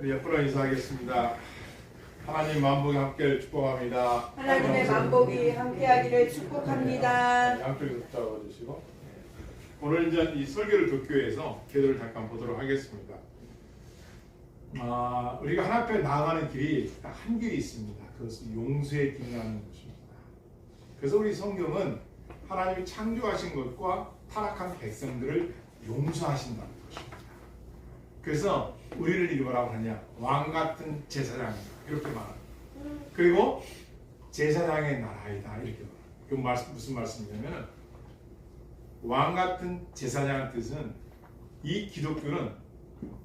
우리 옆으로 인사하겠습니다. 하나님 만복이 함께 축복합니다. 하나님의 만복이 함께하기를 축복합니다. 양쪽에서 붙잡아주시고 오늘 이제 이 설교를 듣기 위해서 기도를 잠깐 보도록 하겠습니다. 우리가 하나님 앞에 나아가는 길이 딱 한 길이 있습니다. 그것은 용서의 길이라는 것입니다. 그래서 우리 성경은 하나님이 창조하신 것과 타락한 백성들을 용서하신다는 것입니다. 그래서 우리를 이리 뭐라고 하냐, 왕 같은 제사장이다 이렇게 말합니다. 그리고 제사장의 나라이다 이렇게 말합니다. 그 무슨 말씀이냐면 왕 같은 제사장의 뜻은 이 기독교는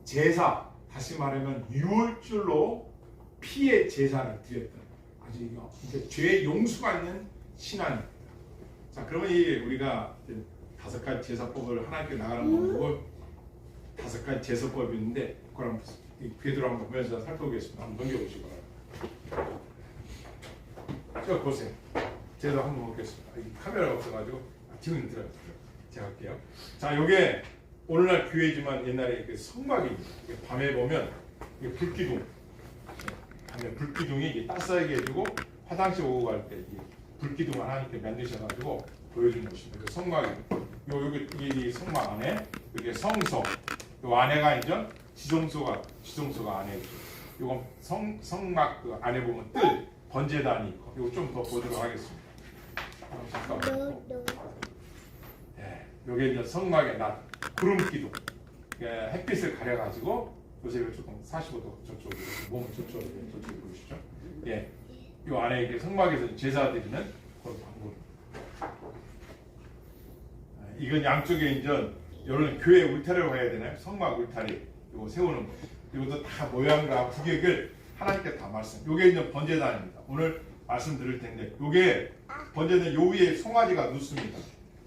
제사, 다시 말하면 유월절로 피의 제사를 드렸던 아주 이제 죄의 용서가 있는 신앙입니다. 자, 그러면 우리가 5가지 제사법을 하나님께 나가는 거고 5가지 제사법이 있는데 그럼 궤도로 한번 보면서 살펴보겠습니다. 한번 넘겨보시기 바랍니다. 저 보세요. 제가 한번 보겠습니다. 카메라가 없어가지고 지금 들어요. 제가 할게요. 자, 요게 오늘날 교회지만 옛날에 그 성막입니다. 밤에 보면 불기둥, 밤에 불기둥이 따스하게 해주고 화장실 오고 갈 때 불기둥 하나님께 만드셔가지고 보여주는 것입니다. 그 성막입니다. 여기 성막 안에 이게 성소, 요 안에가 이제 지성소가 안에 있죠. 요건 성막 그 안에 보면 뜰 번제단이 있고, 이거 좀 더 보도록 하겠습니다. 잠깐만. 네, 요게 이제 성막의 낫, 구름 기둥. 햇빛을 가려가지고 요새 조금 45도 저쪽으로 몸을 저쪽으로 보이시죠? 예, 요 안에 이게 성막에서 제사 드리는 그런 방법. 이건 양쪽에 이제 이런 교회 울타리라고 해야 되나요? 성막 울타리 이거 세우는 거. 이것도 다 모양과 구격을 하나님께 다 말씀. 요게 이제 번제단입니다. 오늘 말씀드릴 텐데 요게 번제단 요 위에 송아지가 눕습니다.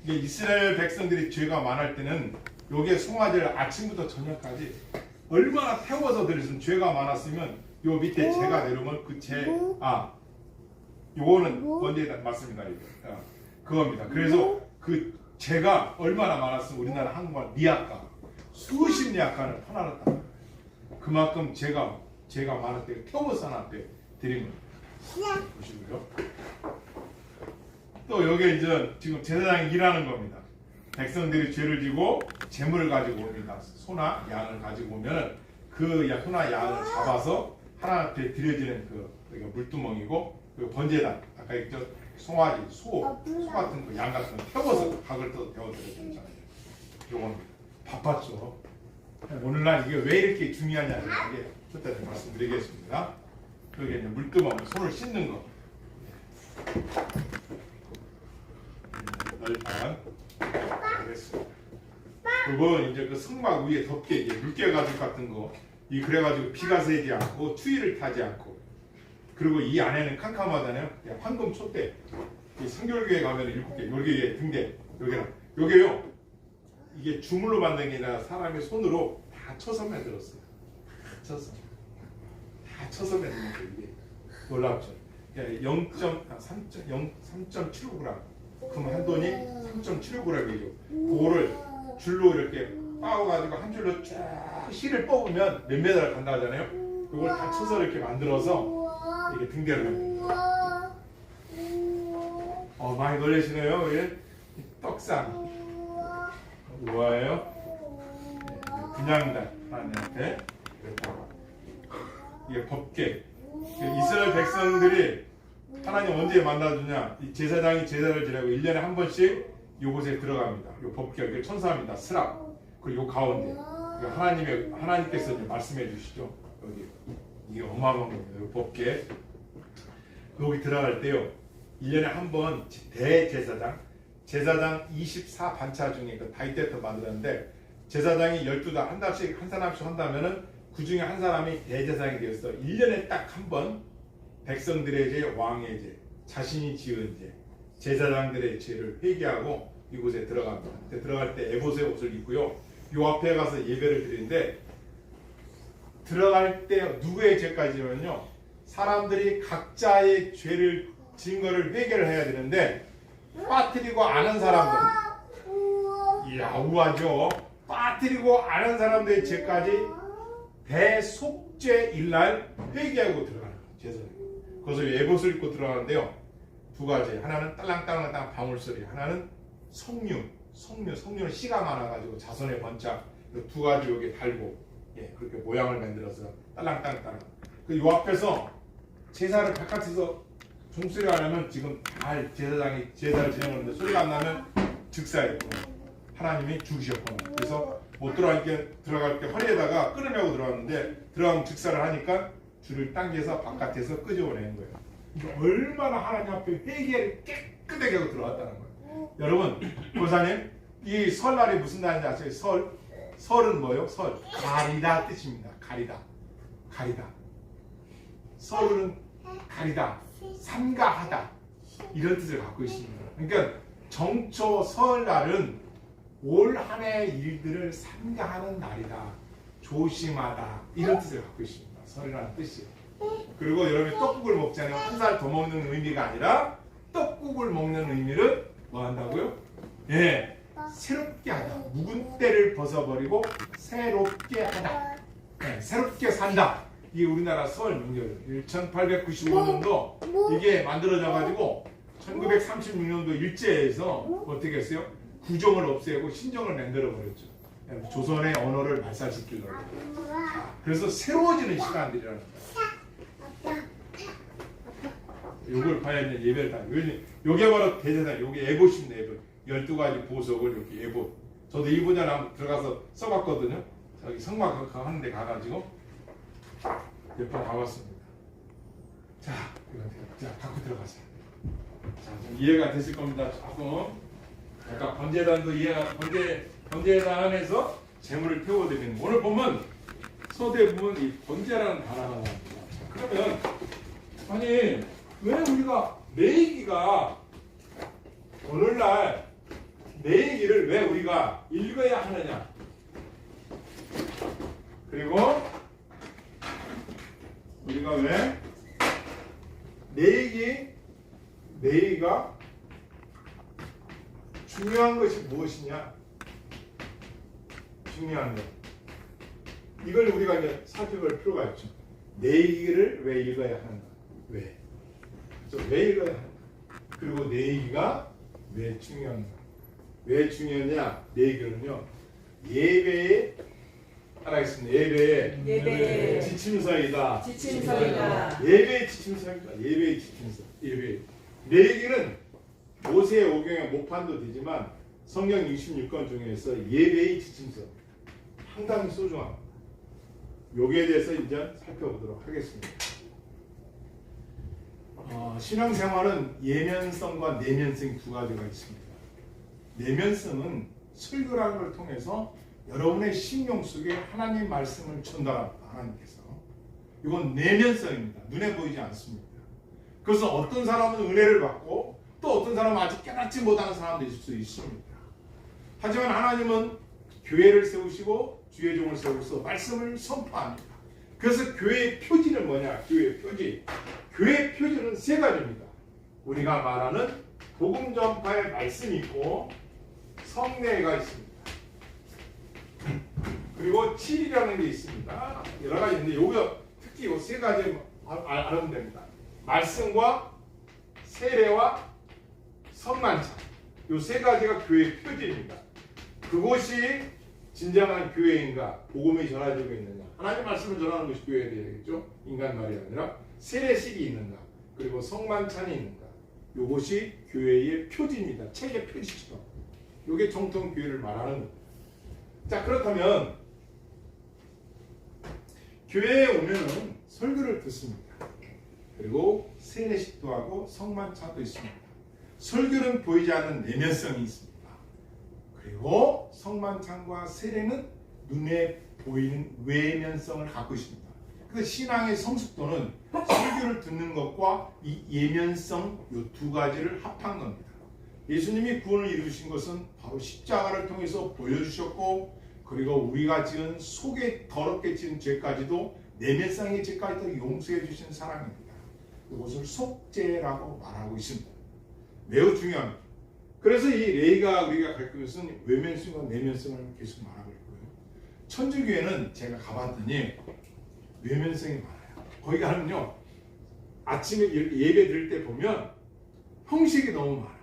이게 이스라엘 백성들이 죄가 많을 때는 요게 송아지를 아침부터 저녁까지 얼마나 태워서 드렸으면 죄가 많았으면 요 밑에 죄가 내려오면 그 죄, 요거는 번제단 맞습니다. 그겁니다. 그래서 그 죄가 얼마나 많았으면 우리나라 한국말 리아카 수십 리아카를 퍼나렀다. 그만큼 죄가 많을 때 태워서 하나님께 드리는 보시고요. 또 여기 이제 지금 제사장이 일하는 겁니다. 백성들이 죄를 지고 재물을 가지고 옵니다. 소나 양을 가지고 오면 그 소나 양을 잡아서 하나님 앞에 드려지는 그 물두멍이고 그 번제단 아까 있죠. 송아지, 소 같은 거, 양 같은 거 태워서 각을 떠서 태워드렸잖아요. 요건 바빴죠. 오늘날 이게 왜 이렇게 중요하냐는 게 그때 말씀드리겠습니다. 여기 이제 물두멍, 손을 씻는 거. 일단 알겠습니다. 그리고 이제 그 성막 위에 덮개, 이제 물개 가죽 같은 거, 그래가지고 비가 새지 않고 추위를 타지 않고. 그리고 이 안에는 캄캄하잖아요. 황금 촛대. 이 성결교회 가면 7개, 여기에 등대, 여기요. 이게 주물로 만든 게 아니라 사람의 손으로 다 쳐서 만들었어요. 다 쳐서 만든 거 이게 놀랍죠. 3.75g. 그럼 한 돈이 3.75g이죠. 그거를 줄로 이렇게 빻아가지고 한 줄로 쫙 실을 뽑으면 몇 메달을 간다 하잖아요. 그걸 다 쳐서 이렇게 만들어서 이게 등대를 합니다. 많이 놀라시네요. 예? 떡상. 우아해요. 분양단 하나님한테 이게 법계. 이스라엘 백성들이 하나님 언제 만나주냐? 이 제사장이 제사를 지내고 1년에 한 번씩 이곳에 들어갑니다. 이 법계, 천사입니다. 스랍. 그리고 요 가운데 하나님께서 이제 말씀해 주시죠. 여기 이게 어마어마한 겁니다. 이 법계. 여기 들어갈 때요. 1년에 한 번 대제사장, 제사장 24반차 중에 그 다이데트 만들었는데 제사장이 12달 한 달씩 한 사람씩 한다면은 그 중에 한 사람이 대제사장이 되어서 1년에 딱 한 번 백성들의 죄, 왕의 죄, 자신이 지은 죄, 제사장들의 죄를 회개하고 이곳에 들어갑니다. 들어갈 때 에봇의 옷을 입고요. 요 앞에 가서 예배를 드리는데 들어갈 때 누구의 죄까지면요. 사람들이 각자의 죄를 지은 거를 회개를 해야 되는데 빠뜨리고 아는 사람들, 이야 우하죠. 빠뜨리고 아는 사람들의 죄까지 대속죄일날 회개하고 들어가는 거예요. 제사장이. 그래서 예봇을 입고 들어가는데요. 두 가지. 하나는 딸랑딸랑 방울소리, 하나는 석류는 씨가 많아가지고 자손의 번짝. 두 가지 여기 달고, 예, 그렇게 모양을 만들어서 딸랑딸랑. 요 앞에서 제사를 바깥에서 종소리가 안 나면 지금 제사장이 제사를 진행하는데 소리가 안 나면 즉사했고 하나님이 죽으셨구나. 그래서 못 들어갈 때 허리에다가 끊으려고 들어갔는데 들어가면 즉사를 하니까 줄을 당겨서 바깥에서 끄집어내는 거예요. 그러니까 얼마나 하나님 앞에 회개를 깨끗하게 하고 들어갔다는 거예요. 여러분, 보사님, 이 설날이 무슨 날인지 아세요? 설은 뭐예요? 가리다 뜻입니다. 가리다. 설은 가리다, 삼가하다 이런 뜻을 갖고 있습니다. 그러니까 정초 설날은 올 한 해의 일들을 삼가하는 날이다, 조심하다 이런 뜻을 갖고 있습니다. 설이라는 뜻이에요. 그리고 여러분이 떡국을 먹잖아요. 한 살 더 먹는 의미가 아니라 떡국을 먹는 의미를 뭐 한다고요? 예, 새롭게 하다. 묵은 때를 벗어버리고 새롭게 하다. 네, 새롭게 산다. 이게 우리나라 설 명절 1895년도 이게 만들어져 가지고 1936년도 일제에서 어떻게 했어요? 구정을 없애고 신정을 만들어 버렸죠. 조선의 언어를 말살시키려고. 그래서 새로워지는 시간들이라는 거예요. 요걸 봐야 이제 예배를 다. 요게 바로 대제사장. 요게 예봇입니다. 예봇. 12가지 보석을 이렇게 예봇. 저도 이 분야에 한번 들어가서 써봤거든요. 저기 성막 하는 데 가가지고 몇 번 가봤습니다. 자, 갖고 들어가세요. 자, 좀 이해가 되실 겁니다. 조금 약간 번제단도 번제단에서 재물을 태워드리는. 오늘 보면 서대 보면 이 번제라는 단어가 나옵니다. 그러면 아니 왜 우리가 매기가 오늘날 매기를 왜 우리가 읽어야 하느냐? 그리고 우리가 왜 매기가 중요한 것이 무엇이냐? 중요한 것. 이걸 우리가 이제 살펴볼 필요가 있죠. 내기를 왜 읽어야 하는가? 왜? 그래서 왜 읽어야 하는가? 그리고 내기가 왜 중요한가? 왜 중요하냐? 내기는요. 예배에 따라하겠습니다. 예배의 지침서이다. 예배의 지침서입니다. 예배의 지침서. 내기는 모세 오경의 모판도 되지만 성경 26권 중에서 예배의 지침서 상당히 소중합니다. 여기에 대해서 이제 살펴보도록 하겠습니다. 신앙생활은 예면성과 내면성 두 가지가 있습니다. 내면성은 설교라는 걸 통해서 여러분의 심령 속에 하나님 말씀을 전달합니다. 하나님께서. 이건 내면성입니다. 눈에 보이지 않습니다. 그래서 어떤 사람은 은혜를 받고 또 어떤 사람은 아직 깨닫지 못하는 사람도 있을 수 있습니다. 하지만 하나님은 교회를 세우시고 주의 종을 세우셔서 말씀을 선포합니다. 그래서 교회의 표지는 뭐냐? 교회의 표지는 세 가지입니다. 우리가 말하는 복음 전파의 말씀이 있고 성례가 있습니다. 그리고 칠이라는 게 있습니다. 여러 가지 있는데 요거 특히 요 세 가지 알면 됩니다. 말씀과 세례와 성만찬. 요 세 가지가 교회의 표지입니다. 그것이 진정한 교회인가? 복음이 전해지고 있느냐? 하나님 말씀을 전하는 것이 교회가 되겠죠. 인간 말이 아니라 세례식이 있는가? 그리고 성만찬이 있는가? 요것이 교회의 표지입니다. 책의 표지처럼. 요게 정통 교회를 말하는 겁니다. 자, 그렇다면 교회에 오면은 설교를 듣습니다. 그리고 세례식도 하고 성만찬도 있습니다. 설교는 보이지 않는 내면성이 있습니다. 그리고 성만찬과 세례는 눈에 보이는 외면성을 갖고 있습니다. 그래서 신앙의 성숙도는 설교를 듣는 것과 이 예면성 이 두 가지를 합한 겁니다. 예수님이 구원을 이루신 것은 바로 십자가를 통해서 보여주셨고, 그리고 우리가 지은 속에 더럽게 지은 죄까지도 내면상의 죄까지도 용서해 주신 사랑입니다. 이것을 속죄라고 말하고 있습니다. 매우 중요합니다. 그래서 이 레이가 우리가 가르치는 것은 외면성과 내면성을 계속 말하고 있고요. 천주교회는 제가 가봤더니 외면성이 많아요. 거기 가면요 아침에 예배 드릴 때 보면 형식이 너무 많아.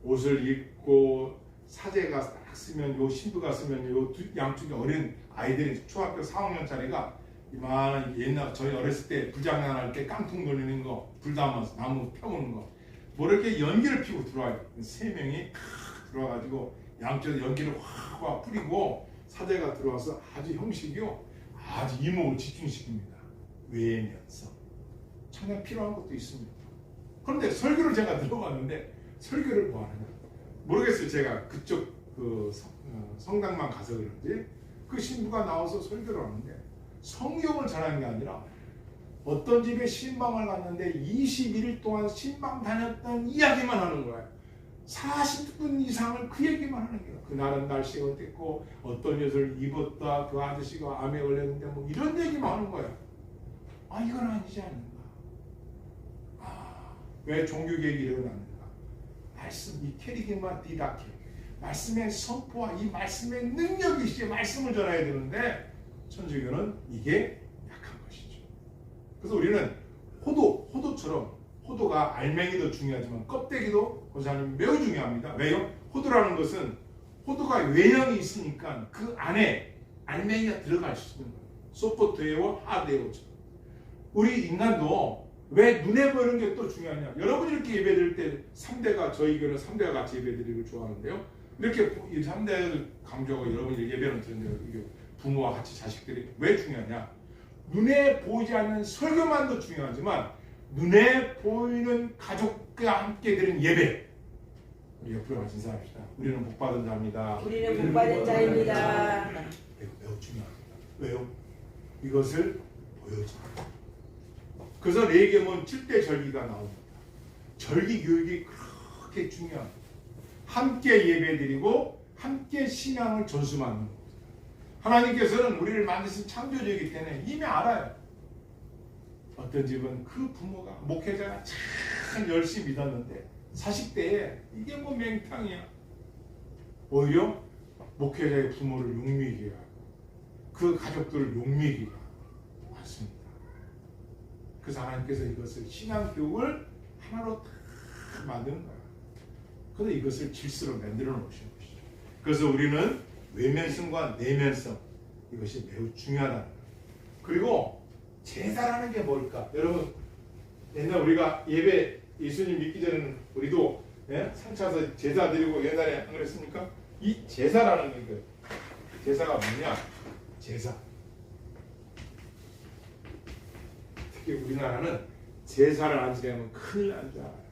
옷을 입고 사제가 딱 쓰면 요 신부가 쓰면 요 양쪽에 어린 아이들이 초등학교 4학년짜리가 이만한 옛날 저희 어렸을 때 불장난할 때 깡통 돌리는 거, 불 담아서 나무 펴오는 거, 뭐 이렇게 연기를 피고 들어와요. 세 명이 들어와가지고 양쪽에 연기를 확 뿌리고 사제가 들어와서 아주 형식이요, 아주 이목을 집중시킵니다. 외면성. 청량 필요한 것도 있습니다. 그런데 설교를 제가 들어봤는데 설교를 뭐 하느냐 모르겠어요. 제가 그쪽 성당만 가서 그런지 그 신부가 나와서 설교를 하는데 성경을 전하는 게 아니라 어떤 집에 신방을 갔는데 21일 동안 신방 다녔던 이야기만 하는 거예요. 40분 이상을 그 얘기만 하는 거예요. 그날은 날씨가 어땠고 어떤 옷을 입었다, 그 아저씨가 암에 걸렸는데 뭐 이런 얘기만 하는 거예요. 아, 이건 아니지 않는가. 왜 종교개혁이 일어났는가? 말씀, 이 캐리기마 디다케, 말씀의 선포와 이 말씀의 능력이 있어야 말씀을 전해야 되는데 천주교는 이게 약한 것이죠. 그래서 우리는 호도처럼 호도가 알맹이도 중요하지만 껍데기도 권사님 매우 중요합니다. 왜요? 호도라는 것은 호도가 외형이 있으니까 그 안에 알맹이가 들어갈 수 있는 거예요. 소포트에오 하데오처럼. 우리 인간도 왜 눈에 보이는 게 또 중요하냐? 여러분이 이렇게 예배드릴 때 3대가, 저희 교회는 3대가 같이 예배드리고 좋아하는데요. 이렇게 3대를 강조하고 여러분이 예배를 드리는데 부모와 같이 자식들이 왜 중요하냐? 눈에 보이지 않는 설교만도 중요하지만 눈에 보이는 가족과 함께 드리는 예배. 우리 옆으로 같이 인사합시다. 우리는 복받은 자입니다. 우리는 복받은 자입니다. 매우 중요합니다. 왜요? 이것을 보여줍니다. 그래서 레위기문 7대 절기가 나옵니다. 절기 교육이 그렇게 중요합니다. 함께 예배드리고 함께 신앙을 전수받는 겁니다. 하나님께서는 우리를 만드신 창조주이기 때문에 이미 알아요. 어떤 집은 그 부모가 목회자가 참 열심히 믿었는데 40대에 이게 뭐 맹탕이야. 오히려 목회자의 부모를 욕먹이게 하고 그 가족들을 욕먹이게 하고 맞습니다. 그래서 하나님께서 이것을 신앙교육을 하나로 다 만드는 거야. 그래서 이것을 질서로 만들어 놓으신 것이죠. 그래서 우리는 외면성과 내면성, 이것이 매우 중요하다는 거예요. 그리고 제사라는 게 뭘까? 여러분 옛날 우리가 예배 예수님 믿기 전에는 우리도 상차서 제사 드리고 옛날에 안 그랬습니까? 이 제사라는 게 이거예요. 제사가 뭐냐? 제사. 특히 우리나라는 제사를 안 지내면 큰일 난 줄 알아요.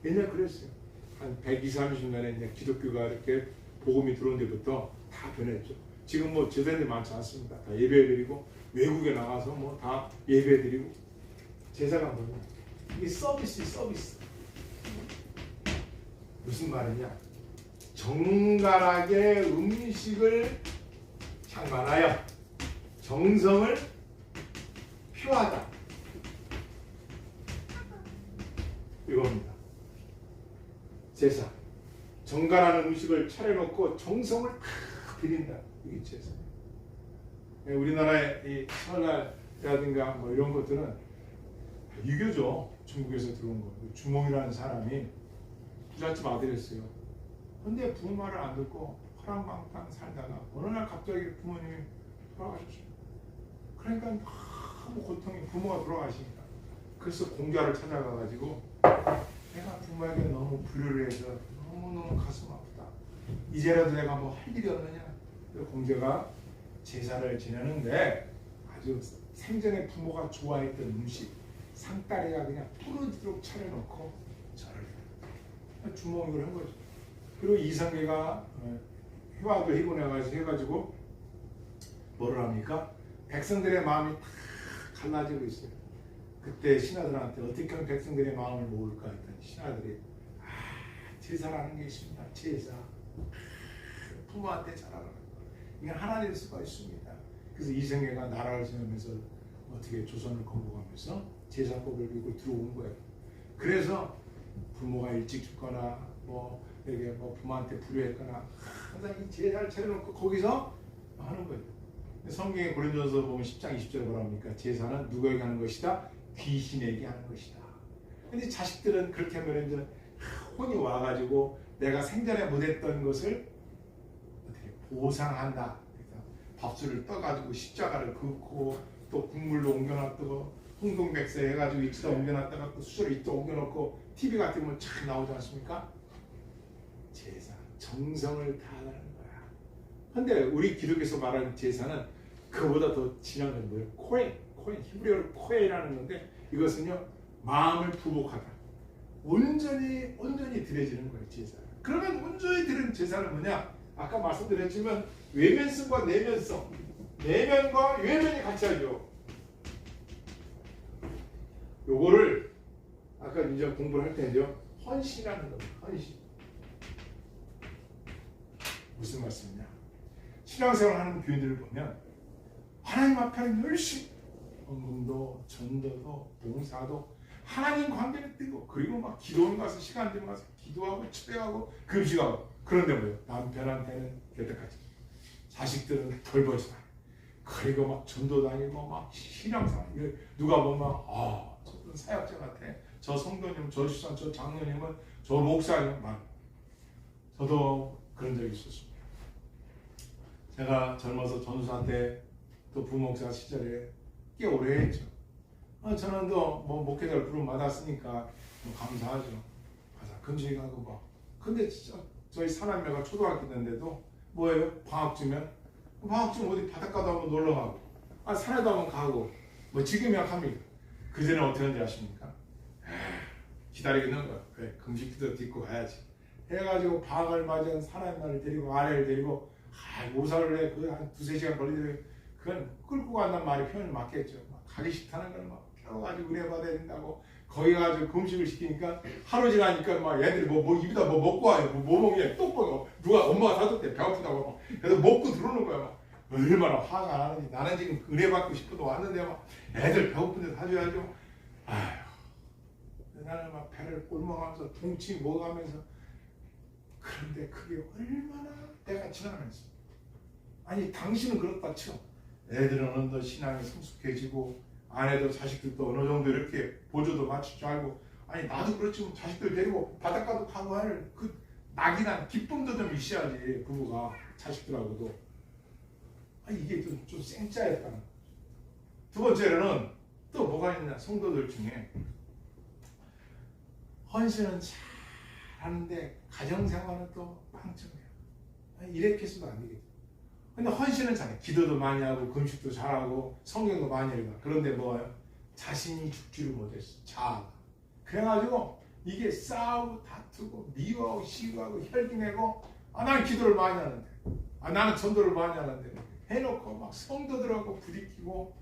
옛날 그랬어요. 한 120, 30년에 이제 기독교가 이렇게 복음이 들어온 데부터 다 변했죠. 지금 뭐 제사님이 많지 않습니다. 다 예배드리고 외국에 나가서 뭐 다 예배드리고. 제사가 뭐냐? 이게 서비스. 무슨 말이냐? 정갈하게 음식을 향만하여 정성을 표하다. 이겁니다. 제사. 정갈한 음식을 차려놓고 정성을 드린다. 이게 제사. 우리나라의 이 설날이라든가 뭐 이런 것들은 유교죠. 중국에서 들어온 거. 주몽이라는 사람이 부잣집 아들이었어요. 근데 부모 말을 안 듣고 허랑방탕 살다가 어느 날 갑자기 부모님이 돌아가셨어요. 그러니까 너무 고통이, 부모가 돌아가시니까. 그래서 공자를 찾아가가지고 내가 부모에게 너무 불효를 해서 너무너무 가슴 아프다. 이제라도 내가 뭐 할 일이 없느냐. 공자가 제사를 지내는데 아주 생전에 부모가 좋아했던 음식 상다리가 그냥 부르도록 차려놓고 절을 해요. 주몽을 한 거죠. 그리고 이성계가 회화도 해가지고 뭐를 합니까? 백성들의 마음이 다 갈라지고 있어요. 그때 신하들한테 어떻게 하면 백성들의 마음을 모을까 했더니 신하들이 제사라는 게 있습니다. 제사. 부모한테 잘하라는 거. 이게 하나 될 수가 있습니다. 그래서 이성계가 나라를 세우면서 어떻게 조선을 건국하면서 제사법을 들고 들어온 거예요. 그래서 부모가 일찍 죽거나 뭐 이렇게 뭐 부모한테 불효했거나 항상 이 제사를 차려놓고 거기서 하는 거예요. 성경의 고린도전서 보면 10장 20절에 뭐라 합니까? 제사는 누구에게 하는 것이다? 귀신에게 하는 것이다. 근데 자식들은 그렇게 하면 이제 혼이 와가지고 내가 생전에 못했던 것을 어떻게 보상한다. 그래서 밥술을 떠가지고 십자가를 긋고 또 국물로 옮겨놨다고 홍동백세 해가지고 이치다 옮겨놨다가 또 수저를 이또 옮겨놓고 TV 같은 거 참 나오지 않습니까? 제사, 정성을 다하는 거야. 근데 우리 기독에서 말하는 제사는 그보다 더 진한 건 뭐예요? 코엔, 히브리어로 코엔이라는 건데 이것은요 마음을 부복하다. 온전히 드려지는 거예요 제사. 그러면 온전히 드리는 제사는 뭐냐? 아까 말씀드렸지만 외면성과 내면성, 내면과 외면이 같이 하죠. 요거를 아까 이제 공부를 할 때죠. 헌신이라는 겁니다. 헌신. 무슨 말씀이냐? 신앙생활 하는 교인들을 보면 하나님 앞에는 열심히 헌금도 전도도 봉사도 하나님 관계를 띄고 그리고 막 기도원 가서 시간 되면 가서 기도하고 집회하고 금식하고 그런데 뭐예요? 남편한테는 여태까지 자식들은 돌보지 마. 그리고 막 전도 다니고 막 신앙생활 누가 보면 저분 사역자 같아. 저 성도님, 저 시선, 저 장로님은 저 목사님 막 저도 그런 적이 있었습니다. 제가 젊어서 전수사 때 또 부목사 시절에 꽤 오래 했죠. 저는 또 뭐 목회자를 부름 받았으니까 뭐 감사하죠. 가자 금식하고 뭐. 근데 진짜 저희 사남매가 초등학교 때인데도 뭐예요? 방학 주면 어디 바닷가도 한번 놀러 가고, 산에도 한번 가고, 뭐 지금이야 합니다. 그 전에 어떻게 하는지 아십니까? 기다리겠는 거야. 그래 금식기도 딛고 가야지. 해가지고 방학을 맞이한 사남매를 데리고 아내를 데리고 오사를 해. 그게 한 2-3시간 걸리더니 그건 끌고 간단 말이 표현이 맞겠죠. 가기 싫다는 걸 막 펴가지고 은혜 받아야 된다고 거기 가지고 금식을 시키니까 하루 지나니까 막 애들이 뭐 입에다 뭐 먹고 와요. 뭐 먹냐 떡볶이 누가 엄마가 사줬대 배고프다고 그래서 먹고 들어오는 거야. 막 얼마나 화가 나는지. 나는 지금 은혜 받고 싶어도 왔는데 막 애들 배고픈데 사줘야죠. 아휴 나는 막 배를 꼴먹하면서 동치 먹어가면서 그런데 그게 얼마나 때가 지나면서 아니 당신은 그렇다 쳐. 애들은 어느 정도 신앙이 성숙해지고 아내도 자식들도 어느 정도 이렇게 보조도 맞출 줄 알고 아니 나도 그렇지만 자식들 데리고 바닷가도 가고 할 그 낙이란 기쁨도 좀 있어야지 부부가 자식들하고도 이게 좀 쌩짜였다는 거죠. 두 번째로는 또 뭐가 있냐 성도들 중에 헌신은 잘 하는데 가정생활은 또 빵점이에요. 이렇게 해서도 안 되겠죠. 근데 헌신은 잘해. 기도도 많이 하고 금식도 잘하고 성경도 많이 읽어. 그런데 뭐예요? 자신이 죽지를 못했어. 자아가. 그래가지고 이게 싸우고 다투고 미워하고 시기하고 혈기내고 난 기도를 많이 하는데 나는 전도를 많이 하는데 해놓고 막 성도들하고 부딪히고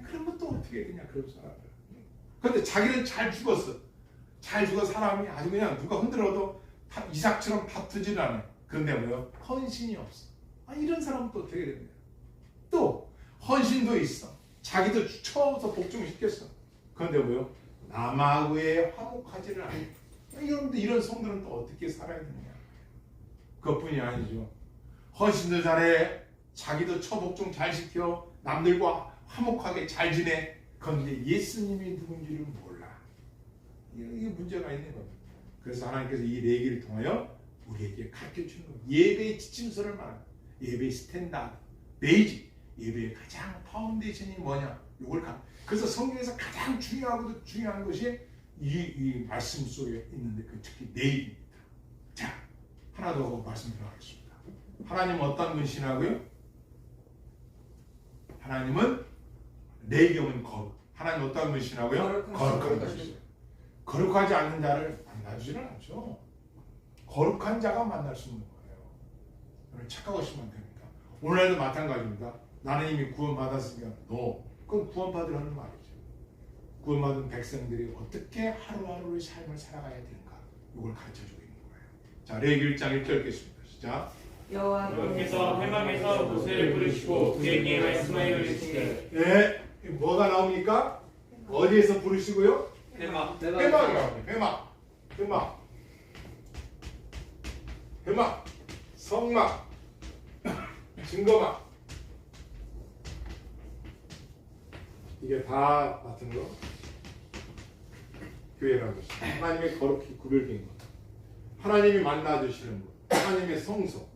그런 것도 어떻게 되냐 그런 사람들. 근데 자기는 잘 죽었어. 잘 죽어 사람이 아주 그냥 누가 흔들어도 이삭처럼 다투지는 않아요. 그런데 뭐요? 헌신이 없어. 이런 사람은 또 어떻게 됩니까? 또 헌신도 있어. 자기도 처음부터 복종시켰어. 그런데 뭐요? 남하고의 화목하지를 않아. 여러분들 이런 성도는 또 어떻게 살아야 되느냐? 그것뿐이 아니죠. 헌신도 잘해. 자기도 처복종 잘 시켜. 남들과 화목하게 잘 지내. 그런데 예수님이 누군지를 몰라. 이게 문제가 있는 겁니다. 그래서 하나님께서 이 내기를 통하여 우리에게 가르쳐주는 겁니다. 예배의 지침서를 말합니다. 예배의 스탠다드, 베이직, 예배의 가장 파운데이션이 뭐냐? 그래서 성경에서 가장 중요하고도 중요한 것이 이 말씀 속에 있는데 그 특히 내일입니다. 자, 하나 더 말씀드리겠습니다. 하나님은 어떤 분 신하고요? 하나님은 내경은 거룩. 하나님 어떤 분 신하고요? 거룩한 분이세요. 거룩하지 않는 자를 만나주지는 않죠. 거룩한 자가 만날 수 있는 거예요. 착각하시면 됩니다. 오늘날도 마찬가지입니다. 나는 이미 구원받았으면 그건 구원받으라는 말이죠. 구원받은 백성들이 어떻게 하루하루의 삶을 살아가야 되는가 이걸 가르쳐주고 있는 거예요. 자, 레위기 1장 1절 읽겠습니다. 시작. 여호와께서 회막에서 모세를 부르시고 그에게 말씀하여 이르시되 네, 뭐가 나옵니까? 어디에서 부르시고요? 회막이 나옵니다. 회막, 성막, 증거막, 이게 다 같은 거 교회라고 했어요. 하나님의 거룩히 구별된 것, 하나님이 만나주시는 것, 하나님의 성소,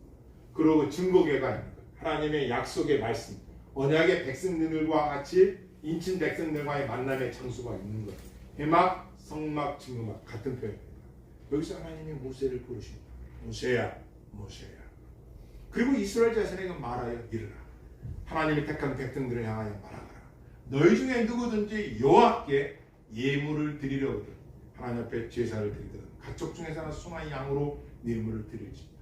그리고 증거궤가 있는 것, 하나님의 약속의 말씀, 언약의 백성들과 같이 인친 백성들과의 만남의 장소가 있는 것, 회막, 성막, 증거막 같은 표현입니다. 여기서 하나님이 모세를 부르십니다. 모세야, 모세야. 그리고 이스라엘 자손에게 말하여 이르라. 하나님이 택한 백성들을 향하여 말하라. 너희 중에 누구든지 여호와께 예물을 드리려거든 하나님 앞에 제사를 드리든 가축 중에서나 소나 양으로 예물을 드릴지니라.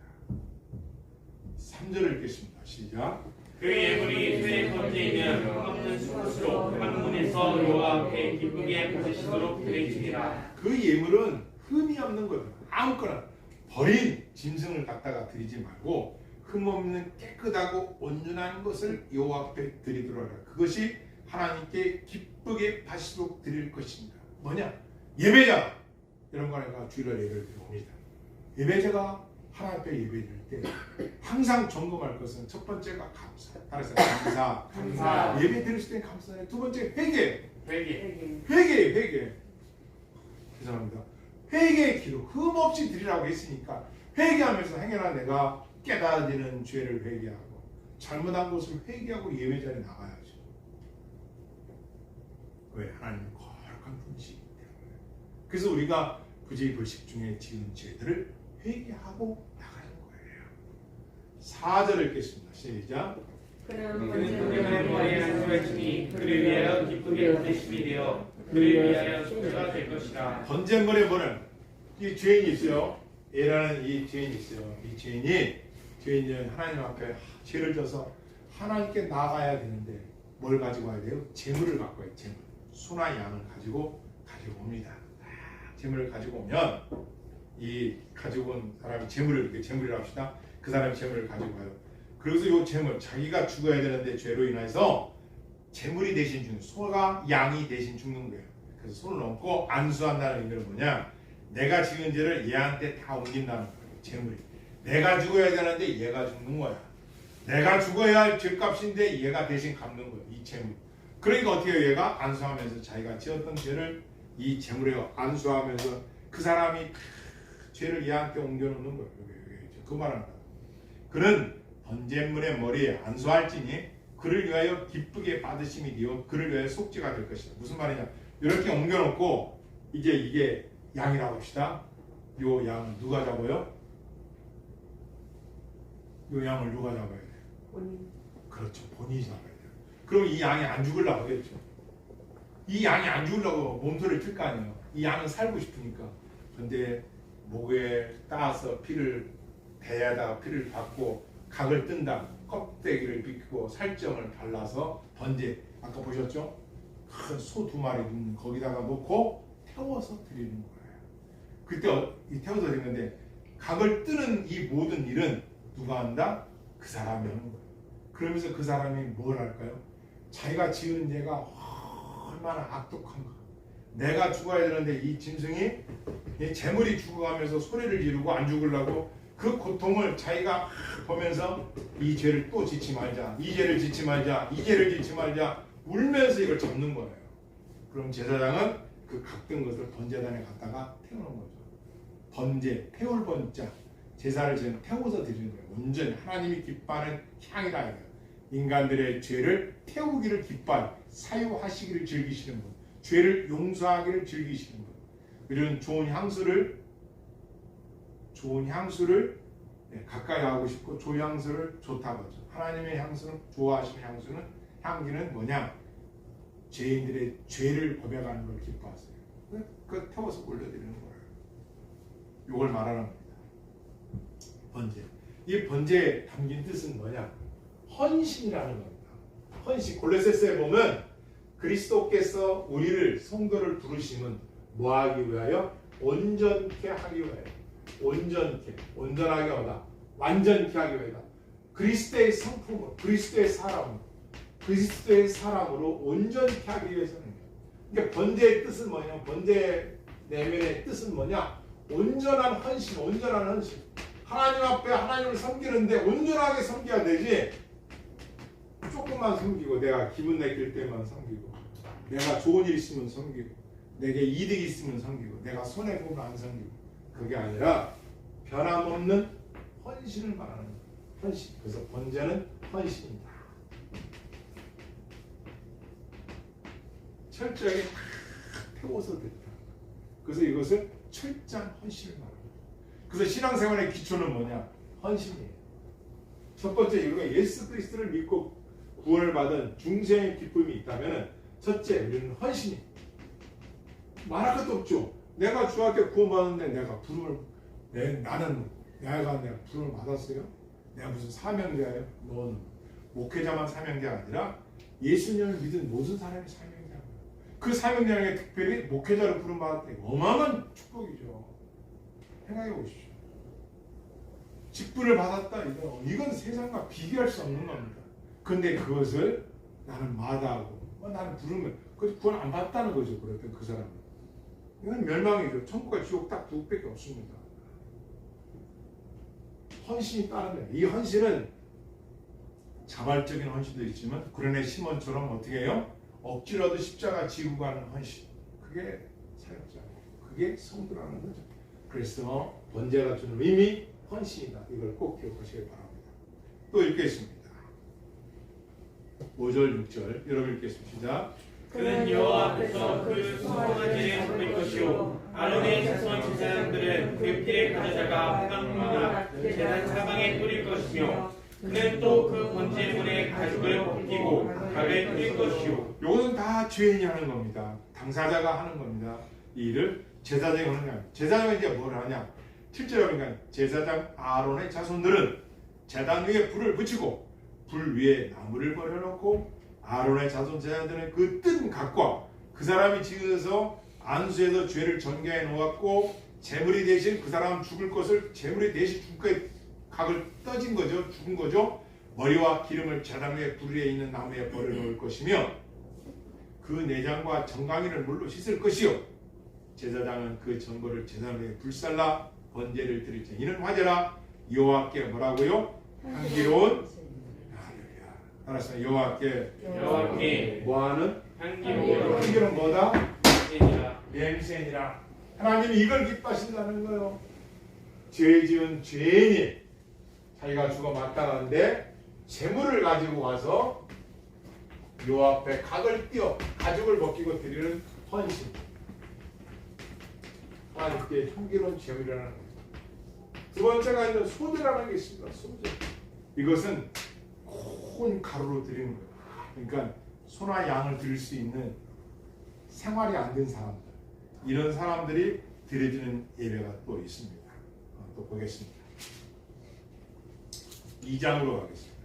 3절을 읽겠습니다. 시작. 그 예물이 새 번제이면 흠없는 수컷으로 회막문에서 여호와 앞에 기쁘게 받으시도록 드리지니라. 그 예물은 흠이 없는 거예요. 아무거나 버린 짐승을 갖다가 드리지 말고 흠없는 깨끗하고 온전한 것을 여호와 앞에 드리도록 하라. 그것이 하나님께 기쁘게 받으시도록 드릴 것입니다. 뭐냐? 예배자. 이런 거 내가 주일날 예배를 드립니다. 예배자가 하나님 앞에 예배 드릴 때 항상 점검할 것은 첫 번째가 감사. 따라서 감사. 예배 드릴 때 감사해. 두 번째 회개. 죄송합니다. 회개의 기도. 흠없이 드리라고 했으니까 회개하면서 행여나 내가 깨달아지는 죄를 회개하고 잘못한 것을 회개하고 예배자리에 나가야죠. 왜? 하나님은 거룩한 분이시기 때문에. 그래서 우리가 부재불식 중에 지은 죄들을 회개하고 나가는 거예요. 4절 읽겠습니다. 시작. 그는 그는 머리에 안수를 주니 그를 위하여 기쁘게 받으심이 되어 그를 위하여 속죄가 될 것이라. 번제물에 보는 이 죄인이 있어요. A라는 이 죄인이 있어요. 이 죄인은 하나님 앞에 죄를 져서 하나님께 나가야 되는데 뭘 가지고 와야 돼요? 재물을 갖고 와요. 재물. 소나 양을 가지고 옵니다. 재물을 가지고 오면 이 가지고 온 사람이 재물을 이렇게 재물이라고 합시다. 그 사람이 재물을 가지고 와요. 그래서 이 재물 자기가 죽어야 되는데 죄로 인해서 재물이 대신 죽는 소가 양이 대신 죽는 거예요. 그래서 손을 얹고 안수한다는 의미는 뭐냐? 내가 지은 죄를 얘한테 다 옮긴다는 거예요. 재물이. 내가 죽어야 되는데 얘가 죽는 거야. 내가 죽어야 할 죄값인데 얘가 대신 갚는 거예요. 이 재물. 그러니까 어떻게 해요? 얘가 안수하면서 자기가 지었던 죄를 이 재물에 안수하면서 그 사람이 죄를 얘한테 옮겨놓는 거예요. 그 말하는 거예요. 그는 번제물의 머리에 안수할지니 그를 위하여 기쁘게 받으심이 되어 그를 위하여 속죄가 될 것이다. 무슨 말이냐? 이렇게 옮겨놓고 이제 이게 양이라고 합시다. 요 양 누가 잡아요? 요 양을 누가 잡아야 돼요? 본인. 그렇죠. 본인이 잡아야 돼요. 그럼 이 양이 안 죽으려고 하겠죠. 이 양이 안 죽으려고 몸소리를 틀 거 아니에요. 이 양은 살고 싶으니까. 근데 목에 따서 피를 대야다가 피를 받고 각을 뜬다. 껍데기를 비키고 살점을 발라서 번제. 아까 보셨죠? 큰 소 2마리 거기다가 놓고 태워서 드리는 거예요. 그때 이 태워서 드리는데 각을 뜨는 이 모든 일은 누가 한다? 그 사람이 하는 거예요. 그러면서 그 사람이 뭘 할까요? 자기가 지은 죄가 얼마나 악독한가. 내가 죽어야 되는데 이 짐승이 이 재물이 죽어가면서 소리를 지르고 안 죽으려고 그 고통을 자기가 보면서 이 죄를 또 짓지 말자. 이 죄를 짓지 말자. 이 죄를 짓지 말자. 울면서 이걸 잡는 거예요. 그럼 제사장은 그 각든 것을 번제단에 갖다가 태우는 거죠. 번제, 태울 번자. 제사를 지금 태워서 드리는 거예요. 온전히 하나님이 기뻐하는 향이라 해요. 인간들의 죄를 태우기를 기뻐하는 사유하시기를 즐기시는 분, 죄를 용서하기를 즐기시는 분, 이런 좋은 향수를 가까이 하고 싶고 좋은 향수를 좋다고 하죠. 하나님의 향수는 좋아하시는 향기는 뭐냐? 죄인들의 죄를 고백하는 걸 기뻐하세요. 그 태워서 올려드리는 거예요. 이걸 말하는 겁니다. 번제. 이 번제에 담긴 뜻은 뭐냐? 헌신이라는 겁니다. 헌신. 골로새서에 보면 그리스도께서 우리를 성도를 부르심은 뭐하기 위하여? 온전케 하기 위하여. 온전케. 온전하게 하다. 완전케 하기 위하여. 그리스도의 성품으로, 그리스도의 사람으로 온전케 하기 위해서는. 그러니까 번제의 뜻은 뭐냐? 번제 내면의 뜻은 뭐냐? 온전한 헌신, 온전한 헌신. 하나님 앞에 하나님을 섬기는데 온전하게 섬겨야 되지. 조금만 섬기고 내가 기분 내킬 때만 섬기고 내가 좋은 일 있으면 섬기고 내게 이득이 있으면 섬기고 내가 손해보면 안 섬기고 그게 아니라 변함없는 헌신을 말하는 거예요. 헌신. 그래서 번제는 헌신이다. 철저하게 다 태워서 됐다. 그래서 이것을 철저한 헌신을 말합니다. 그래서 신앙생활의 기초는 뭐냐? 헌신이에요. 첫 번째 이유가 예수 그리스도를 믿고 구원을 받은 중생의 기쁨이 있다면 첫째 우리는 헌신이 말할 것도 없죠. 내가 주 앞에 구원받았는데 내가 부름을 나는 내가 부름을 받았어요? 내가 무슨 사명자예요? 넌 목회자만 사명자가 아니라 예수님을 믿은 모든 사람이 사명자예요. 그 사명자에게 특별히 목회자로 부름받았다니 어마어마한 축복이죠. 생각해 보십시오. 직분을 받았다 이건 세상과 비교할 수 없는 겁니다. 근데 그것을 나는 마다하고 나는 부르면 그 구원 안 받았다는 거죠. 그랬던 그 사람은 이건 멸망이죠. 천국과 지옥 딱 두 개밖에 없습니다. 헌신이 따르면 이 헌신은 자발적인 헌신도 있지만 구레네 시몬처럼 어떻게 해요? 억지로도 십자가 지고 가는 헌신. 그게 사역자고 그게 성도라는 거죠. 그래서 번제가 주는 의미 헌신이다. 이걸 꼭 기억하시길 바랍니다. 또 읽겠습니다. 5절 6절 여러분 읽겠습니다. 시작. 그는 여호와 앞에서 그 수송한 일에 섬길 것이요 아론의 자손 제사장들은 그 피를 가져다가 회막문이나 제단 사방에 뿌릴 것이며 그는 또 그 번제물의 가죽을 벗기고 가루에 뿌릴 것이요. 요것은 다 죄인이 하는 겁니다. 당사자가 하는 겁니다. 이 일을 제사장이 하는 거야. 제사장은 이제 뭘 하냐? 7절에 보니까 제사장 아론의 자손들은 제단 위에 불을 붙이고 불 위에 나무를 버려놓고 아론의 자손 제사장들은 그 뜬 각과 그 사람이 지어서 안수에서 죄를 전가해 놓았고 제물이 대신 그 사람 죽을 것을 제물이 대신 죽을 것에 각을 떠진 거죠. 죽은 거죠. 머리와 기름을 제단 위에 불 위에 있는 나무에 버려놓을 것이며 그 내장과 정강이를 물로 씻을 것이요 제사장은 그 전거를 제단 위에 불살라 번제를 드릴지 이는 화제라 여호와께 뭐라고요? 향기로운 알았어요. 여호와께 뭐하는? 향기로운 뭐다? 냄새니라. 하나님이 이걸 기뻐하신다는 거예요. 죄 지은 죄인이 자기가 죽어 마땅한데 재물을 가지고 와서 여호와 앞에 각을 띄어 가죽을 벗기고 드리는 헌신. 하나님께 향기로운 제물이라는 거예요. 두 번째가 있는 소제라는 게 있습니다. 소제. 이것은 콘 가루로 드리는 거예요. 그러니까 소나 양을 드릴 수 있는 생활이 안 된 사람들, 이런 사람들이 드려지는 예배가 또 있습니다. 또 보겠습니다. 2장으로 가겠습니다.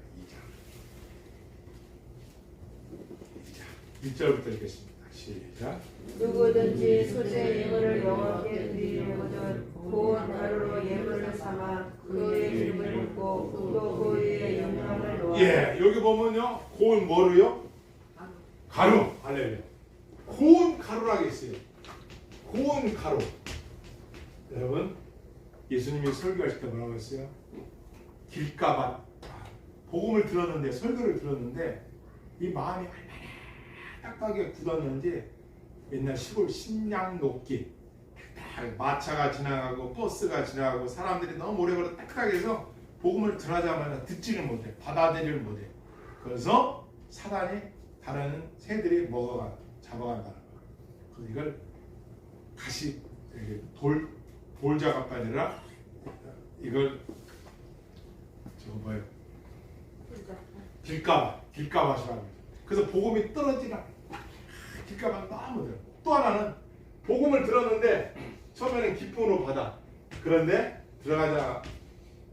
2장 1절부터 읽겠습니다. 시작. 누구든지 소재 예물을 여호와께 드리려거든 고운 가루로 예물을 삼아 그의 기름을 붓고 또 그 위에 영양을 놓아. 예, 여기 보면요, 고운 뭐로요? 가루. 할렐루야. 고운 가루라고 있어요. 고운 가루. 여러분, 예수님이 설교하실 때 뭐라고 했어요? 길가밭. 복음을 들었는데, 설교를 들었는데 이 마음이 얼마나 딱딱하게 굳었는지 옛날 시골 식량 녹길 마차가 지나가고 버스가 지나가고 사람들이 너무 오래 걸어 딱딱하게 해서 복음을 들어자마자 듣지를 못해, 받아들이를 못해. 그래서 사단이 다른 새들이 잡아간다는 거예요. 그래서 이걸 다시 돌자가 아니라 이걸 저거 뭐예요? 길가밭이라고 합니다. 그래서 복음이 떨어지나 길가밭 너무 들어. 또 하나는 복음을 들었는데 처음에는 기쁨으로 받아. 그런데 들어가자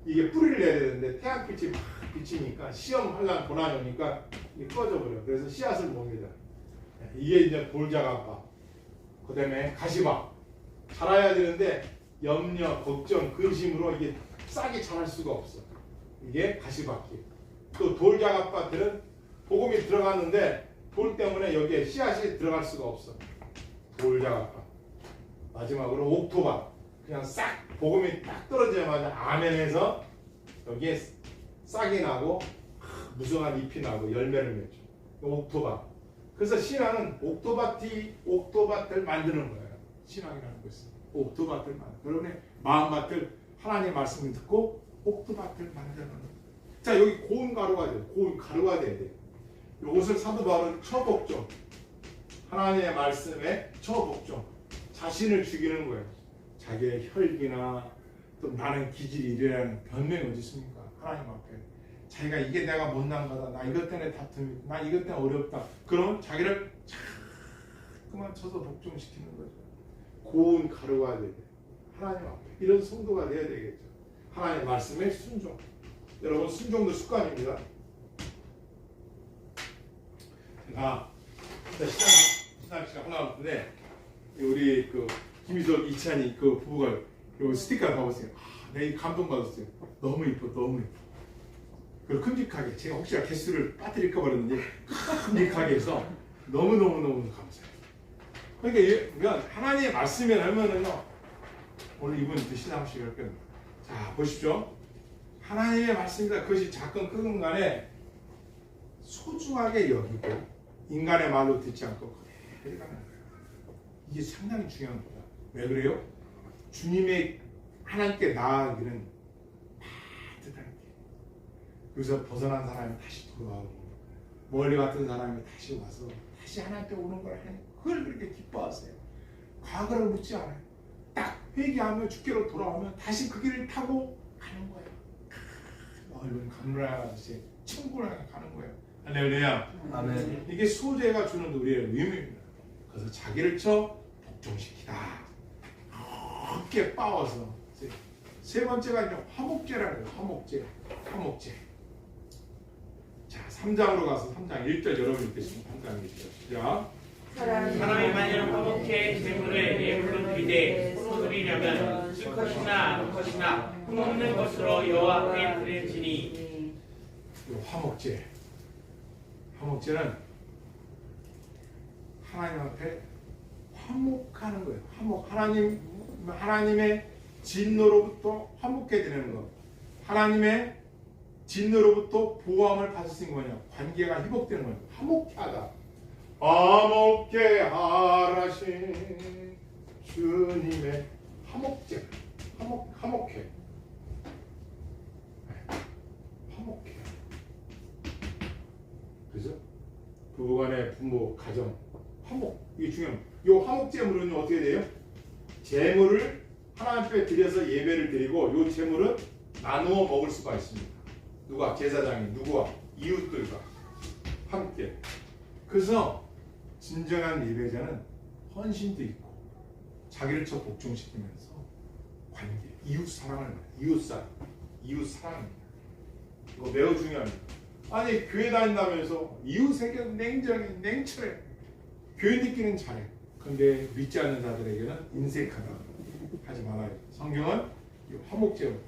이게 뿌리를 내야 되는데 태양빛이 막 비치니까 시험 하려면 고난이 오니까 꺼져버려. 그래서 씨앗을 못 내자. 이게 이제 돌자가밭. 그 다음에 가시밭. 자라야 되는데 염려, 걱정, 근심으로 이게 싹이 자랄 수가 없어. 이게 가시밭길. 또 돌자가밭들은 복음이 들어갔는데 돌 때문에 여기에 씨앗이 들어갈 수가 없어. 돌자가밭. 마지막으로 옥토밭. 그냥 싹 복음이 딱 떨어지자마자 아멘해서 여기에 싹이 나고 무성한 잎이 나고 열매를 맺죠. 옥토밭. 그래서 신앙은 옥토밭을 만드는 거예요. 신앙이라는 것은 옥토밭을 만드는. 여러분의 마음밭을 하나님의 말씀을 듣고 옥토밭을 만드는 거예요. 자, 여기 고운 가루가 돼요. 고운 가루가 돼야 돼요. 이것을 사도 바울은 처복종, 하나님의 말씀에 처복종, 자신을 죽이는 거예요. 자기의 혈기나 또 나는 기질이 이래라는 변명이 어디 있습니까? 하나님 앞에 자기가 이게 내가 못난 거다, 나 이것 때문에 다툼이, 나 이것 때문에 어렵다. 그러면 자기를 자꾸만 쳐서 복종시키는 거죠. 고운 가루가 돼야 돼요. 하나님 앞에 이런 성도가 돼야 되겠죠. 하나님의 말씀에 순종. 여러분, 순종도 습관입니다. 제가 신앙 시간 하려고 했는데 우리 그 김희석 이찬이 그 부부가 요 스티커 봐보세요. 내가 이 감동 받았어요. 너무 이뻐, 너무 이뻐. 그리고 큼직하게 제가 혹시나 개수를 빠뜨릴까 버렸는데 큼직하게 해서 너무 감사해요. 그러니까 하나님의 말씀에 하면은요, 오늘 이분 신앙식 할 겁니다. 자, 보십시오. 하나님의 말씀이다. 그것이 작건 크건 간에 소중하게 여기고 인간의 말로 듣지 않고 그대로 가는 거예요. 이게 상당히 중요한 거다. 왜 그래요? 주님의 하나님께 나아가기는 따뜻한 게. 여기서 벗어난 사람이 다시 돌아오고 멀리 갔던 사람이 다시 와서 다시 하나님께 오는 걸 하니 그걸 그렇게 기뻐하세요. 과거를 묻지 않아요. 딱 회개하며 주께로 돌아오면 다시 그 길을 타고 가는 거예요. 넓은 강물하듯이 천국을 향해 가는 거예요. 할렐루야. 아멘. 이게 소재가 주는 우리의 의미입니다. 그래서 자기를 쳐 복종시키다. 깊게 빻아서. 세 번째가 이제 화목제라는 거예요. 화목제. 자, 3장으로 가서 3장 1절 여러분 읽겠습니다. 3장 1절. 시작. 사람이 만일 화목해 제물을 예물로 드리되 소드리려면 수컷이나 암컷이나 흠없는 것으로 여호와께 드릴지니. 화목제는 하나님 앞에 화목하는 거예요. 하나님의 진노로부터 화목해 지내는 것. 하나님의 진노로부터 보호함을 받을 수 있는 거냐? 관계가 회복되는 거예요. 화목해 하다. 화목해 하라신 주님의 화목해. 그죠? 부부간의 부모, 가정, 화목. 이게 중요합니다. 이 화목 제물은 어떻게 돼요? 제물을 하나님 앞에 드려서 예배를 드리고 이 제물은 나누어 먹을 수가 있습니다. 누가? 제사장이 누구와? 이웃들과 함께. 그래서 진정한 예배자는 헌신도 있고 자기를 쳐 복종시키면서 관계, 이웃 사랑을 말해요. 이웃 사랑입니다. 이거 매우 중요합니다. 아니 교회 다닌다면서 이웃에게 냉정해, 냉철해. 교인들끼리는 잘해. 근데 믿지 않는 자들에게는 인색하다. 하지 말아요. 성경은 화목제물,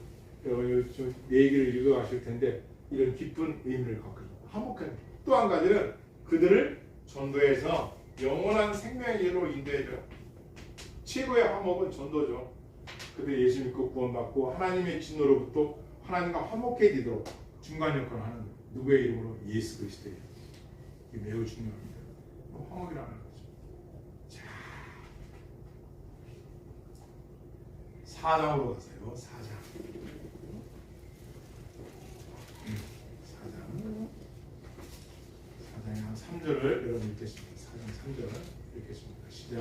내 얘기를 읽어가실 텐데 이런 깊은 의미를 갖고 있습니다. 화목한. 또 한 가지는 그들을 전도해서 영원한 생명의 길로 인도해줘요. 최고의 화목은 전도죠. 그들 예수 믿고 구원받고 하나님의 진노로부터 하나님과 화목해지도록 중간 역할을 하는 거예요. 누구의 이름으로? 예수 그리스도의 이름. 이게 매우 중요합니다. 화목이라는 거죠. 자, 4장으로 가세요. 4장. 4장의 한 3절을 여러분 읽겠습니다. 4장 3절을 읽겠습니다. 시작.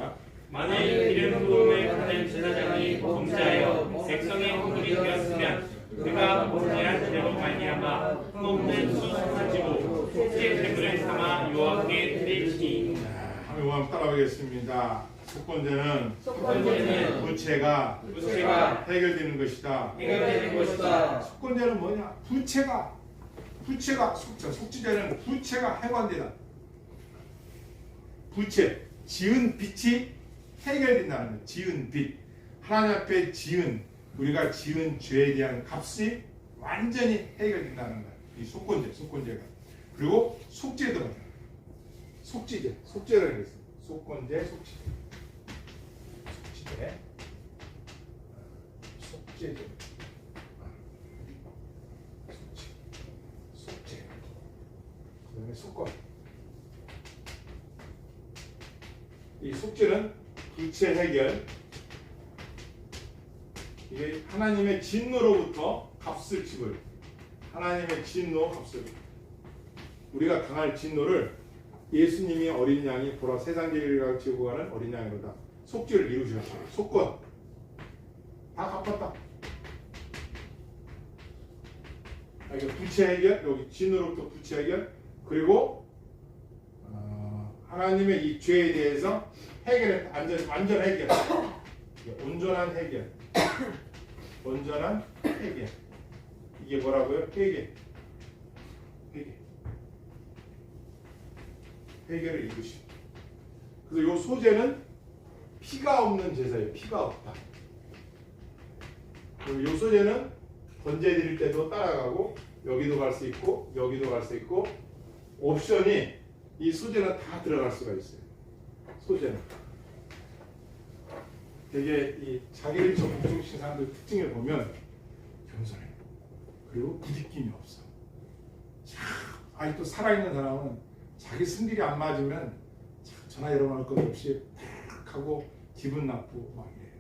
만일 기름 부음을 받은 제사장이 범죄하여 백성의 허물이 되었으면 그가 범죄한 죄로 말미암아 흠없는 수수 가지고 속죄 제물을 삼아 여호와께 드릴지니. 한번 따라하겠습니다. 속건제는 부채가 해결되는 것이다. 속건제는 뭐냐? 부채가 속죄제는 부채가 해관되다. 부채, 지은 빚이 해결된다는 거예요. 지은 빚. 하나님 앞에 우리가 지은 죄에 대한 값이 완전히 해결된다는 거예요. 이 속건제가. 그리고 속죄도 마찬가지예요. 속죄라는 게 있어요. 속건제, 속죄제. 그 다음에 속건. 이 속죄는 불체 해결, 이게 하나님의 진노로부터 값을 지불, 하나님의 진노 값을, 우리가 당할 진노를 예수님이 어린 양이 보라 세상 죄를 지고 가는 어린 양이로다. 속죄를 이루셨어요. 속건 다 갚았다. 여기 불체 해결, 여기 진노로부터 불체 해결, 그리고 하나님의 이 죄에 대해서 해결했다. 완전 해결, 온전한 해결, 온전한 해결. 이게 뭐라고요? 해결. 해결을 이루시. 그래서 이 소제는 피가 없는 제사예요. 피가 없다. 그리고 이 소제는 번제 드릴 때도 따라가고 여기도 갈 수 있고 여기도 갈 수 있고 옵션이 이 소제는 다 들어갈 수가 있어요. 소제는 되게 이 자기를 적극적인 사람들 특징을 보면 겸손해. 그리고 부딪힘이 없어. 아직도 살아있는 사람은 자기 승질이 안 맞으면 전화 일어날 것 없이 탁 하고 기분 나쁘고 막 이래요.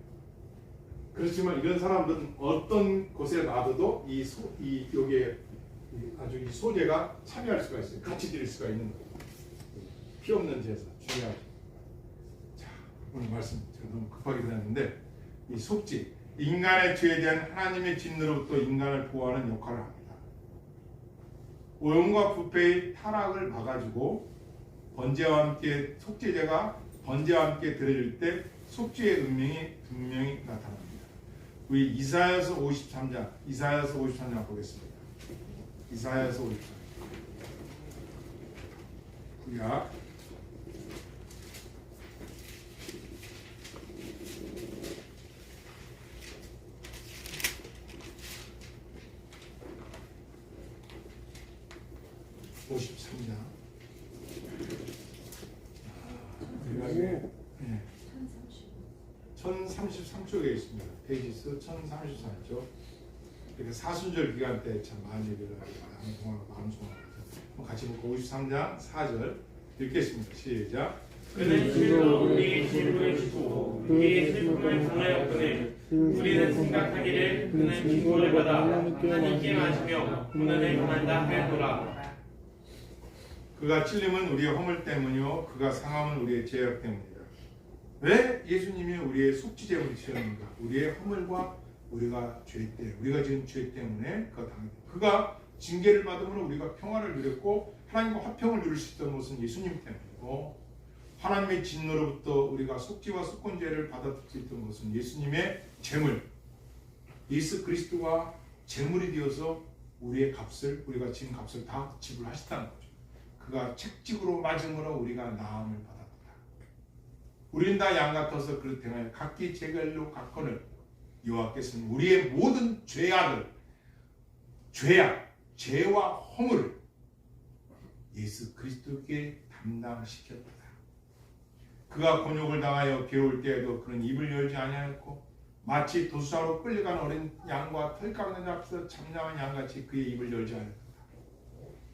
그렇지만 이런 사람들은 어떤 곳에 놔둬도 여기에 아주 이 소제가 참여할 수가 있어요. 같이 드릴 수가 있는 거예요. 피 없는 제사 중요하죠. 자, 오늘 말씀 제가 너무 급하게 드렸는데 이 속죄, 인간의 죄에 대한 하나님의 진노로부터 인간을 보호하는 역할을 합니다. 오염과 부패의 타락을 막아주고 번제와 함께 속죄제가 번제와 함께 드려질 때 속죄의 운명이 분명히 나타납니다. 우리 이사야서 53장 보겠습니다. 이사야서 53장 구약 53장. 네. 1033쪽에 있습니다. 페이지스 1033쪽. 이렇게 사순절 기간 때 참 많은 얘기를 마음송하죠. 같이 보고 53장 4절 읽겠습니다. 시작. 그는 실로 우리의 진로에 지고 우리의 슬픔을 당하였거늘 우리는 생각하기를 그는 징벌을 받아 하나님께 맞으며 고난을 당한다 하였노라. 그가 찔림은 우리의 허물 때문이요 그가 상함은 우리의 죄악 때문이다. 왜 예수님이 우리의 속죄제물을 지었는가? 우리의 허물과 우리가 지은 죄 때문에 그가 당했다. 그가 징계를 받음으로 우리가 평화를 누렸고 하나님과 화평을 누릴 수 있던 것은 예수님 때문이고 하나님의 진노로부터 우리가 속죄와 속건제를 받아들일 수 있던 것은 예수님의 제물, 예수 그리스도가 제물이 되어서 우리의 값을, 우리가 지은 값을 다 지불하셨다는 거죠. 그가 책직으로 맞음으로 우리가 나음을 받았다. 우리는 다 양 같아서 그릇 행하여 각기 제갈로 각건을 여호와께서는 우리의 모든 죄악을, 죄와 허물을 예수 그리스도께 담당시켰다. 그가 곤욕을 당하여 괴로울 때에도 그는 입을 열지 아니하였고 마치 도수사로 끌려간 어린 양과 털깎는 앞에서 잠잠한 양같이 그의 입을 열지 않았다.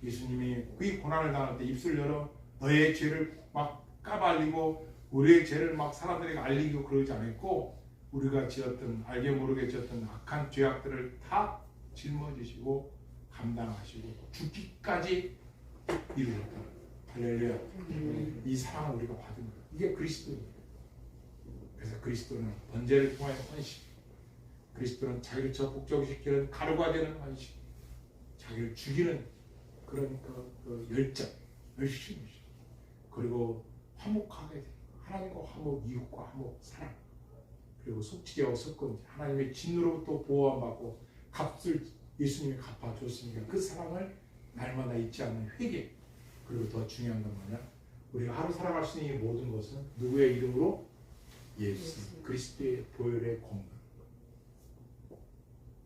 예수님이 그의 고난을 당할 때 입술을 열어 너의 죄를 막 까발리고 우리의 죄를 막 사람들에게 알리고 그러지 않았고 우리가 지었던 알게 모르게 지었던 악한 죄악들을 다 짊어지시고 감당하시고 죽기까지 이루셨다. 할렐루야. 이 사랑을 우리가 받은 거예요. 이게 그리스도입니다. 그래서 그리스도는 번제를 통하여 헌신, 그리스도는 자기를 적극적시키는 가루가 되는 헌신, 자기를 죽이는 그런 그 열심이죠. 그리고 화목하게 돼요. 하나님과 화목, 이웃과 화목, 사랑. 그리고 속죄와 속건제, 하나님의 진노로부터 보호받고 값을 예수님이 갚아줬으니까 그 사랑을 날마다 잊지 않는 회개. 그리고 더 중요한 건 뭐냐? 우리가 하루 살아갈 수 있는 이 모든 것은 누구의 이름으로? 예수 그리스도의 보혈의 공로.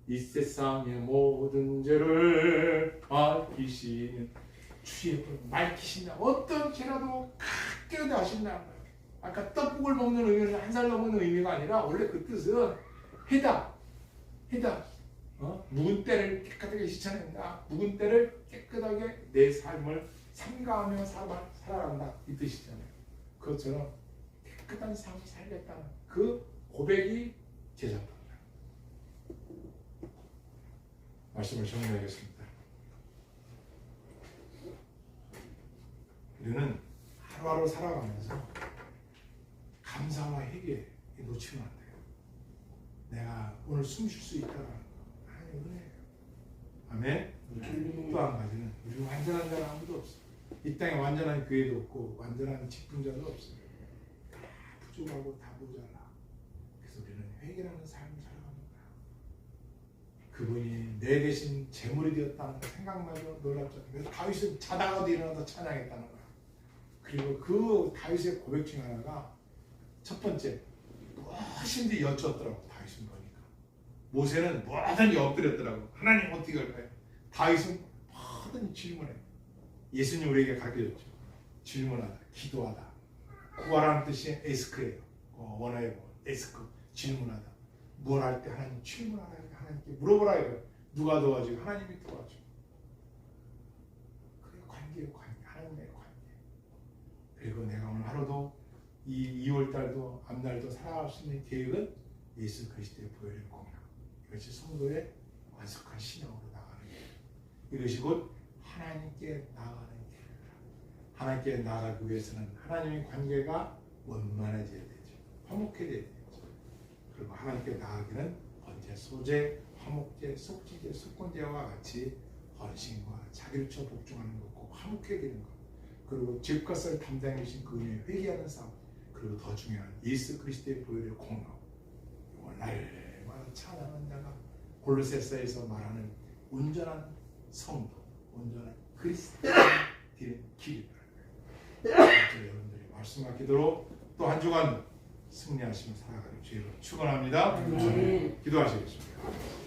이 세상의 모든 죄를 밝히시는 주의 밝히신다. 어떤 죄라도 가까이 하신다. 아까 떡국을 먹는 의미는 한 살 넘는 의미가 아니라 원래 그 뜻은 해다. 묵은 때를 깨끗하게 씻어낸다. 묵은 때를 깨끗하게 내 삶을 삼가하며 살아간다. 이 뜻이잖아요. 그것처럼 깨끗한 삶을 살겠다는 그 고백이 제자입니다. 말씀을 정리하겠습니다. 우리는 하루하루 살아가면서 감사와 회개 놓치면 안 돼요. 내가 오늘 숨 쉴 수 있다는 거 하나님의 은혜예요. 아멘. 또 한 가지는 우리 완전한 자는 아무도 없어요. 이 땅에 완전한 교회도 없고 완전한 직분자도 없어요. 다 부족하고 다 모자라. 그래서 우리는 회개라는 삶을 살아갑니다. 그분이 내 대신 제물이 되었다는 생각마저 놀랍잖아요. 그래서 다윗은 자다가도 일어나서 찬양했다는 거야. 그리고 그 다윗의 고백 중 하나가 첫 번째, 무엇인지 여쭈었더라고. 다윗은 보니까 모세는 뭐든지 엎드렸더라고. 하나님 어떻게 할까요? 다윗은 뭐든지 질문해. 예수님 우리에게 가르쳐줬죠. 질문하다, 기도하다. 구하라는 뜻이 에스크예요. 원어의 에스크, 질문하다. 뭘 할 때 하나님 질문하라. 하나님께 물어보라 해요. 누가 도와주고 하나님이 도와줘. 그게 관계예요. 관계. 하나님의 관계. 그리고 내가 오늘 하루도 이 2월달도 앞날도 살아갈 수 있는 계획은 예수 그리스도의 보혈의 공약. 이것이 성도의 완숙한 신앙으로 나가는 거예요. 이것이 곧 하나님께 나아가는 길입니다. 하나님께 나아가기 위해서는 하나님의 관계가 원만해져야 되죠. 화목해져야 되죠. 그리고 하나님께 나아가기는 번제, 소제, 화목제, 속지제, 속건제와 같이 헌신과 자기를 쳐 복종하는 것과 화목해지는 것. 그리고 집값을 담당해 주신 그 은혜에 회개하는 싸움. 그리고 더 중요한 예수 그리스도의 보혈의 공로. 날마다 찬양하는 자가 골로새서에서 말하는 온전한 성도, 온전한 그리스도의 길이라는 거예요. 여러분들이 말씀과 기도로 또 한 주간 승리하시며 살아가는 주의로 축원합니다. 기도하시겠습니다.